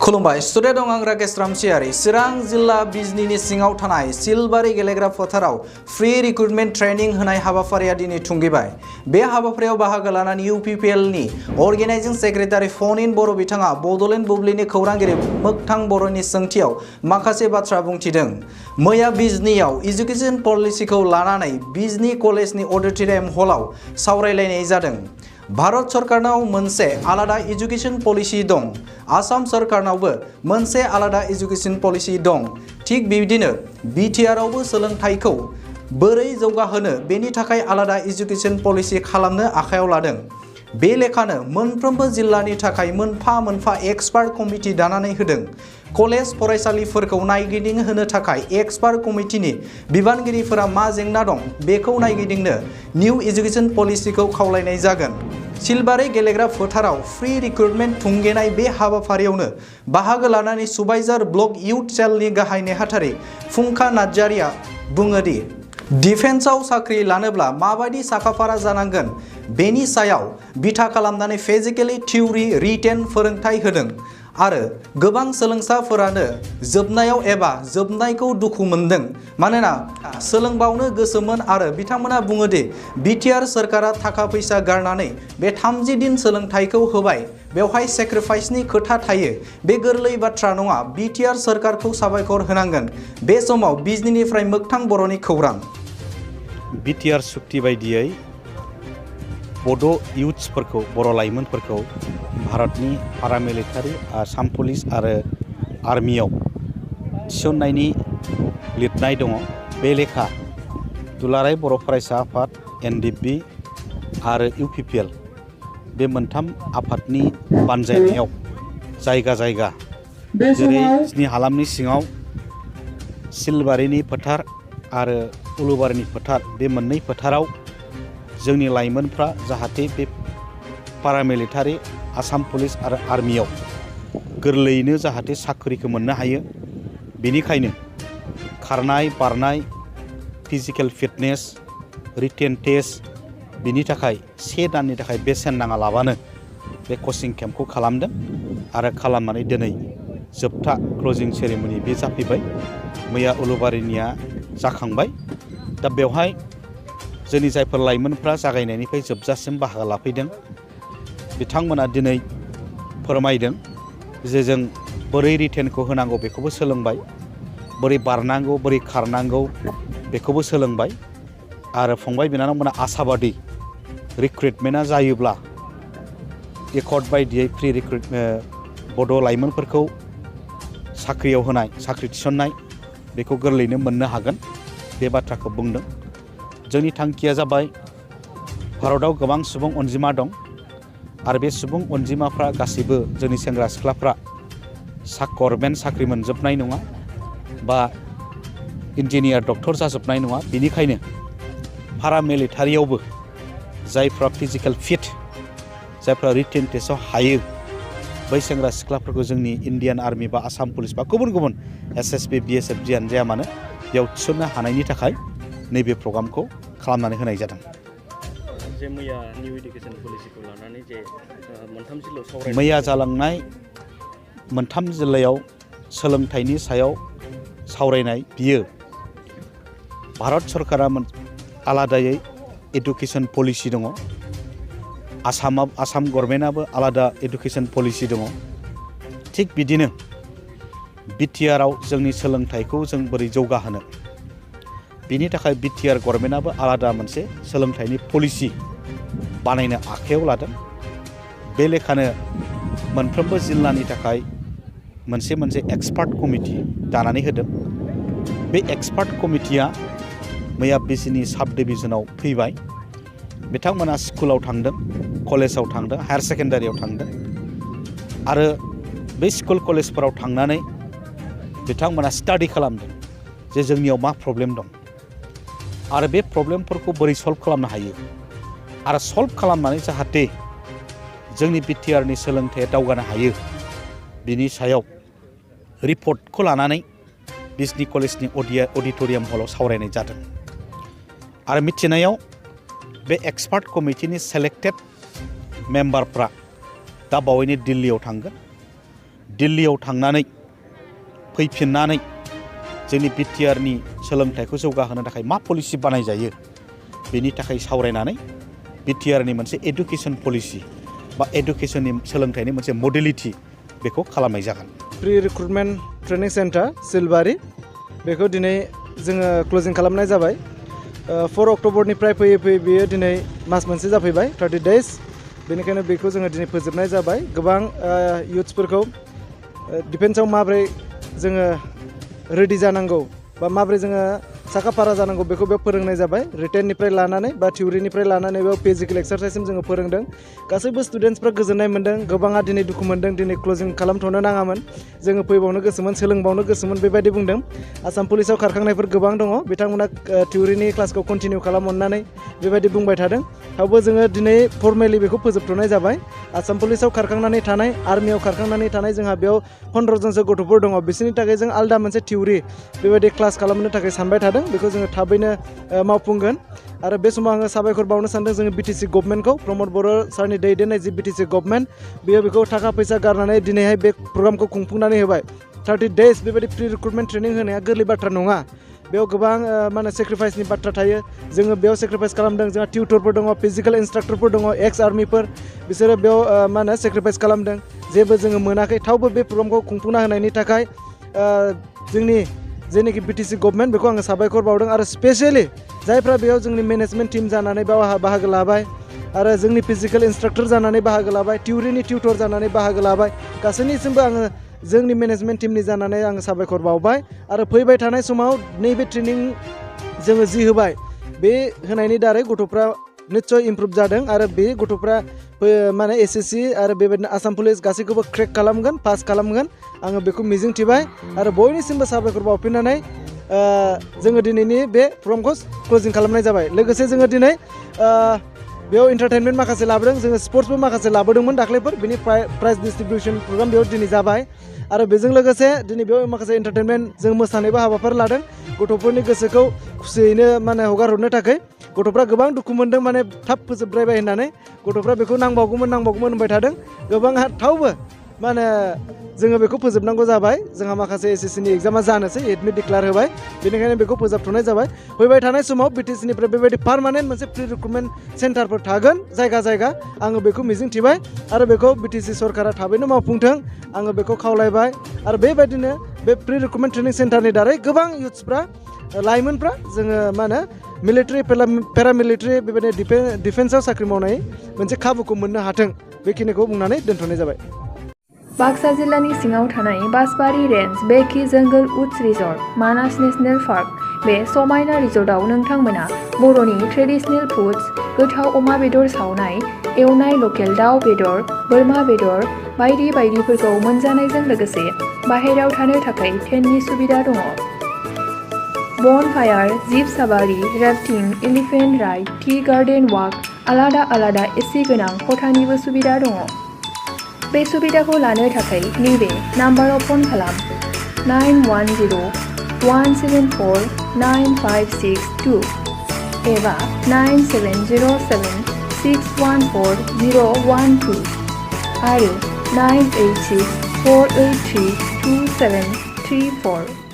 खुलुमबाय स्टुडिअ दं आं राकेश रामसियारि चिरां जिल्ला बिजनीनि सिङाव थानाय सिलबारि गेलेग्रा फोथाराव फ्री रिक्रुटमेन्ट ट्रेनिं होनाय हाबाफारिया दिनै थुंगिबाय। बे हाबाफारियाव बाहागो लानानै UPPLनि अर्गेनाइजिं सेक्रेटारि फनिन बर' बिथाङा बड'लेण्ड बुब्लिनि खौरांगिरि मोगथां बर'नि सोंथियाव माखासे बाथ्रा बुंथिदों। मैया बिजनीयाव एजुकेशन पलिसिखौ लानानै बिजनी कलेजनि अडिटोरियाम हलाव सावरायलायनाय जादों। भारत सरकारनाव मोनसे आलादा एजुकेशन पलिसि दं, आसाम सरकारनावबो मोनसे आलादा एजुकेशन पलिसि दं। थिग बिदिनो BTRआवबो सोलोंथाइखौ बोरै जौगाहोनो बेनि थाखाय आलादा एजुकेशन पलिसि खालामनो आखायाव लादों। बे लेखानो मोनफ्रोमबो जिल्लानि थाखाय मोनफा मोनफा एक्सपार्ट कमिटि दानानै होदों। कलेज फरायसालिफोरखौ नायगिदिंहोनो थाखाय एक्सपार्ट कमिटिनि बिबानगिरिफोरा मा जेंना दं बेखौ नायगिदिंनो निउ एजुकेशन पलिसिखौ खावलायनाय जागोन। सिलबारि गेलेग्रा फोथाराव फ्री रिक्रुटमेन्ट थुंगेनाय बे हाबाफारियावनो बाहागो लानानै सुबाइजार ब्लक इउथ सेलनि गाहाय नेहाथारि फुंखा नार्जारिया बुङो दि डिफेन्सआव साख्रि लानोब्ला माबायदि साखाफारा जानांगोन बेनि सायाव बिथा खालामनानै फिजिकेलि थिउरि रिटेन फोरोंथाय होदों आरो गोबां सोलोंसाफोरानो जोबनायाव एबा जोबनायखौ दुखु मोनदों मानोना सोलोंबावनो गोसोमोन आरो बिथांमोना बुङो दि BTR सरकारा थाखा फैसा गारनानै बे 30 दिन सोलोंथाइखौ होबाय, बेवहाय सेक्रिफाइसनि खोथा थायो। बे गोरलै बाथ्रा नङा। BTR सरकारखौ साबायखर होनांगोन। बे समाव बिजनीनिफ्राय मोगथां बर'नि खौरां। BTR सुक्ति बायदियै बड' इउथ्सफोरखौ बर' लाइमोनफोरखौ भारतनि पारामिलिटारि आसाम पुलिस आरो आर्मियाव थिसननायनि लिरनाय दङ। बे लेखा दुलाराय बर' फरायसा आफाद NDP आरो UPPL बे मोनथाम आफादनि बानजायनायाव जायगा जायगा जेरै स्नि हालामनि सिङाव सिलबारिनि फोथार आरो उलुबारिनि फोथार बे मोननै फोथाराव जोंनि लाइमोनफ्रा जाहाथे बे पारामिलिटारि आसाम पुलिस आरो आर्मियाव गोरलैयैनो जाहाथे साख्रिखौ मोननो हायो, बेनिखायनो खारनाय बारनाय फिजिकेल फिटनेस रिटेन टेस्ट बिनि थाखाय 1 दाननि थाखाय बेसेन नाङा लाबानो बे कचिं केम्पखौ खालामदों आरो खालामनानै दिनै जोबथा क्लजिं सेरेमनि बे जाफैबाय। मैया उलुबारिनिया जाखांबाय। दा बेवहाय जोंनि जायफोर लाइमोनफ्रा जागायनायनिफ्राय जोबजासिम बाहागो लाफैदों बिथांमोना दिनै फोरमायदों जे जों बोरै रिटेनखौ होनांगौ बेखौबो सोलोंबाय, बोरै बारनांगौ बोरै खारनांगौ बेखौबो सोलोंबाय आरो फंबाय बिनानावमोना आसाबादि रिक्रुटमेन्टआ जायोब्ला एकर्ड बायदियै फ्रि बड' लाइमोनफोरखौ साख्रियाव होनाय साख्रि थिसननाय बेखौ गोरलैयैनो मोननो हागोन बे बाथ्राखौ बुंदों। जोंनि थांखिया जाबाय भारतआव गोबां सुबुं अनजिमा दं आरो बे सुबुं अनजिमाफ्रा गासैबो जोंनि सेंग्रा सिख्लाफ्रा गभर्नमेन्ट साख्रि मोनजोबनाय नङा बा इन्जिनियार डक्टर जाजोबनाय नङा। बेनिखायनो पारामिलिटारियावबो जायफ्रा फिजिकेल फिट जायफ्रा रिटेन टेस्टआव हायो बै सेंग्रा सिख्लाफोरखौ जोंनि इन्डियान आर्मि बा आसाम पुलिस बा गुबुन गुबुन SSB BSF जियानो जाया मानो बेयाव थिसननो हानायनि थाखाय नैबे प्रग्रामखौ खालामनानै होनाय जादों। जे मैया निउ एडुकेशन पलिसिखौ लानानै जे मोनथाम जिल्लायाव सावरायनाय मैया जालांनाय मोनथाम जिल्लायाव सोलोंथाइनि सायाव सावरायनाय बियो भारत सरकारा आलादायै एडुकेशन पलिसि दङ। आसाम गभर्नमेन्टआबो आलादा एडुकेशन पलिसि दङ। थिग बिदिनो BTRआव जोंनि सोलोंथाइखौ जों बोरै जौगाहोनो बिनि थाखाय BTR गभर्नमेन्टआबो आलादा मोनसे सोलोंथाइनि पलिसि बानायनो आखायाव लादों। बे लेखानो मोनफ्रोमबो जिल्लानि थाखाय मोनसे एक्सपार्ट कमिटि दानानै होदों। बे एक्सपार्ट कमिटिया मैया बिजनी साब डिभिजनाव फैबाय। बिथांमोना स्कुलाव थांदों, कलेजाव थांदों, हायार सेकेन्डारियाव थांदों आरो बे स्कुल कलेजफोराव थांनानै बिथांमोना स्टाडि खालामदों जे जोंनियाव मा प्रब्लेम दं आरो बे प्रब्लेमफोरखौ बोरै सल्भ खालामनो हायो आरो सल्भ खालामनानै जाहाथे जोंनि BTRनि सोलोंथाइया दावगानो हायो बिनि सायाव रिपर्टखौ लानानै बिजनी कलेजनि अडिटोरियाम हलाव सावरायनाय जादों आरो मिथिनायाव बे एक्सपार्ट कमिटिनि सेलेक्टेड मेम्बारफ्रा दा बावैनो दिल्लीयाव थांगोन दिल्लीयाव थांनानै फैफिननानै जोंनि बिटिआरनि सोलोंथाइखौ जौगाहोनो थाखाय मा पलिसि बानायजायो बेनि थाखाय सावरायनानै बिटिआरनि मोनसे एडुकेसन पलिसि बा एडुकेसननि सोलोंथाइनि मोनसे मडेलिटि बेखौ खालामनाय जागोन। प्रि रिक्रुटमेन्ट ट्रेनिं सेन्टार सिलबारि बेखौ दिनै जोङो क्लजिं खालामनाय जाबाय। 4 अक्ट'बरनिफ्राय फैयै फैयै बेयो दिनै मास मोनसे जाफैबाय 30 days। बेनिखायनो बेखौ जोङो दिनै फोजोबनाय जाबाय। गोबां इयुथ्सफोरखौ डिफेन्सआव माबोरै जोङो रेडि जानांगौ बा माबोरै जोङो साखाफारा जानांगौ बेखौ बेयाव फोरोंनाय जाबाय। रिटेननिफ्राय लानानै बा थिउरिनिफ्राय लानानै बेयाव फिजिकेल एक्सारसाइससिम जोङो फोरोंदों। गासैबो स्टुडेन्टसफ्रा गोजोननाय मोन्दों। गोबाङा दिनै दुखु मोन्दों, दिनै क्लजिं खालामथ'नो नाङामोन, जोङो फैबावनो गोसोमोन, सोलोंबावनो गोसोमोन बेबायदि बुंदों। आसाम पुलिसाव खारखांनायफोर गोबां दङ, बिथांमोना थिउरिनि क्लासखौ कन्टिनिउ खालामनानै बेबायदि बुंबाय थादों। थेवबो जोङो दिनै फर्मेलि बेखौ फोजोबथ'नाय जाबाय। आसाम पुलिसाव खारखांनानै थानाय, आर्मियाव खारखांनानै थानाय जोंहा बेयाव 15 जनसो गथ'फोर दङ। बिसोरनि थाखाय जों आलदा मोनसे थिउरि बेबायदि क्लास खालामनो थाखाय सानबाय थादों। बेखौ जोङो थाबैनो मावफुंगोन। आरो बे समाव आङो साबायखर बावनो सानदों जोङो बिटिसि गभर्नमेन्टखौ, प्रमद बर' सारनि दैदेननाय जि बिटिसि गभर्नमेन्ट बेयो बेखौ थाखा फैसा गारनानै दिनैहाय बे प्रग्रामखौ खुंफुंनानै होबाय। 30 days बेबायदि प्रि रिक्रुटमेन्ट ट्रेनिं होनाया गोरलै बाथ्रा नङा। बेयाव गोबां सेक्रिफाइसनि बाथ्रा थायो। जोङो बेयाव सेक्रिफाइस खालामदों। जोंहा टिउटरफोर दङ, फिजिकेल इन्सट्राक्टरफोर दङ, एक्स आर्मिफोर, बिसोरो बेयाव सेक्रिफाइस खालामदों। जेबो जोङो मोनाखै। थेवबो बे प्रग्रामखौ खुंफुंना होनायनि थाखाय जोंनि जेनाखि बिटिसि गभर्नमेन्ट बेखौ आङो साबायखर बावदों। आरो स्पेसियेलि जायफ्रा बेयाव जोंनि मेनेजमेन्ट टिम जानानै बेयाव बाहागो लाबाय आरो जोंनि फिजिकेल इन्सट्राक्टर जानानै बाहागो लाबाय, टिउरिनि टिउटर जानानै बाहागो लाबाय, गासैनिसिमबो आङो जोंनि मेनेजमेन्ट टिमनि जानानै आङो साबायखर बावबाय। आरो फैबाय थानाय समाव नैबे ट्रेनिं जोङो जि होबाय बे होनायनि दारै गथ'फ्रा निस्सय इमप्रुभ जादों। आरो बे गथ'फ्रा एसएससि आरो बेबायदिनो आसाम पुलिस गासैखौबो क्रेक खालामगोन, पास खालामगोन, आङो बेखौ मिजिंथिबाय। आरो बयनिसिमबो साबायखर बावफिननानै जोङो दिनैनि बे प्रग्रामखौ क्लजिं खालामनाय जाबाय। लोगोसे जोङो दिनै बेयाव एन्टारटेनमेन्ट माखासे लाबोदों, जोङो स्पर्ट्सबो माखासे लाबोदोंमोन दाख्लैफोर, बिनि प्राइज डिस्ट्रिबिउसन प्रग्राम बेयाव दिनै जाबाय। आरो बेजों लोगोसे दिनै बेयाव माखासे एन्टारटेनमेन्ट जों मोसानायबो हाबाफारि लादों गथ'फोरनि गोसोखौ खुसियैनो हगार हरनो थाखाय। गथ'फ्रा गोबां दुखु मोन्दों, थाब फोजोबद्रायबाय होननानै गथ'फ्रा बेखौ नांबावगौमोन होनबाय थादों। गोबांहा थेवबो जोङो बेखौ फोजोबनांगौ जाबाय। जोंहा माखासे एसएससिनि एग्जामा जानोसै, एडमिट डिक्लेयार होबाय, बेनिखायनो बेखौ फोजोबथ'नाय जाबाय। फैबाय थानाय समाव बिटिसिनिफ्राय बेबायदि पार्मानेन्ट मोनसे प्रि रिक्रुटमेन्ट सेन्टारफोर थागोन जायगा जायगा, आङो बेखौ मिजिंथिबाय। आरो बेखौ बिटिसि सरकारा थाबैनो मावफुंथों, आङो बेखौ खावलायबाय। आरो बेबायदिनो बे प्रि रिक्रुटमेन्ट ट्रेनिं सेन्टारनि दारै गोबां इयुथ्सफ्रा, लाइमोनफ्रा जोङो मिलिटारि, पेरामिलिटारि बेबायदिनो डिफेन्सआव साख्रि मावनाय मोनसे खाबुखौ मोननो हाथों, बेखिनिखौ बुंनानै दोनथ'नाय जाबाय। बाक्सा जिल्लानि सिङाव थानाय बासबारि रेन्ज बेकि जंगल उड्स रिजर्ट, मानास नेशनेल पार्क, बे समायना रिजर्टआव नोंथांमोना बर'नि ट्रेडिशनेल फुड्स, गोथाव अमा बेदर सावनाय, एवनाय लकेल दाउ बेदर, बोरमा बेदर बायदि बायदिफोरखौ मोनजानायजों लोगोसे बाहेरायाव थानो थाखाय टेन्टनि सुबिदा दङ। Bonfire, jeep safari, rafting, elephant ride, tea garden walk, आलादा आलादा एसि गोनां खथानिबो सुबिदा दङ। बे सुबिदाखौ लानो थाखाय नैबे नाम्बाराव फन खालाम 9104974956 एबा 9707614012 आरो 98648327734।